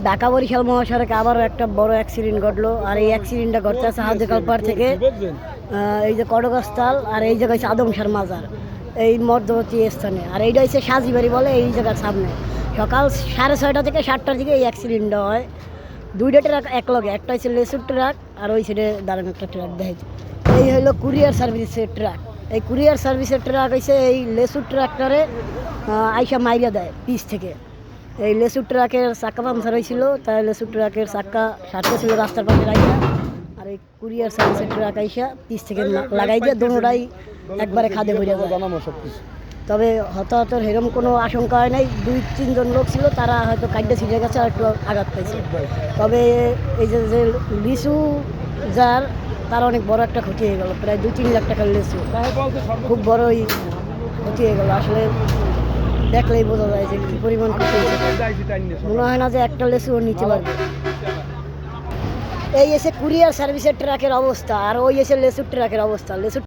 ঢাকা বরিশাল মহাসড়কে আবারও একটা বড় অ্যাক্সিডেন্ট ঘটলো। আর এই অ্যাক্সিডেন্টটা ঘটতে আছে হাউজেকালপাড় থেকে এই যে কটকস্থল, আর এই জায়গায় হচ্ছে আদমশার মাজার, এই মধ্যবর্তী স্থানে। আর এইটা হচ্ছে সাজিবাড়ি বলে, এই জায়গার সামনে। সকাল 6:30 থেকে 7টার দিকে এই অ্যাক্সিডেন্টটা হয়। দুইটা ট্রাক একলগে, একটা হচ্ছে লেসুর ট্রাক আর ওই সাইডে দাঁড়ানো একটা ট্রাক দেখেছে। এই হলো কুরিয়ার সার্ভিসের ট্রাক। এই কুরিয়ার সার্ভিসের ট্রাক হচ্ছে এই লেসুর ট্রাকটারে আইসা মাইরা দেয় পিছ থেকে। এই লেসুর ট্রাকের চাক্কা পাংচার হয়েছিল, তাই লেসুর ট্রাকের চাক্কা সারতেছিল রাস্তার পাশে রাখা। আর এই কুরিয়ার সার্ভিসের ট্রাক আইসা পিছ থেকে লাগাই দিয়ে দোনোটাই একবারে খাদে ভরে যায়। তবে হতাহতের এরকম কোনো আশঙ্কা হয় নাই। 2-3 জন লোক ছিল, তারা হয়তো কাইডে ছিঁড়ে গেছে আর একটু আঘাত পাইছে। তবে এই যে যে লিচু যার, তার অনেক বড় একটা ক্ষতি হয়ে গেল। প্রায় 2-3 লাখ টাকার লিচু, খুব বড়ই ক্ষতি হয়ে গেল। আসলে দেখলেই বোঝা যায় যে কী পরিমাণ ক্ষতি হয়েছে। মনে হয় না যে একটা লিচু ওর নিচে পারবে। এই এসে কুরিয়ার সার্ভিসের ট্রাকের অবস্থা, আর ওই এসে লেসুর ট্রাকের অবস্থা। লেসুর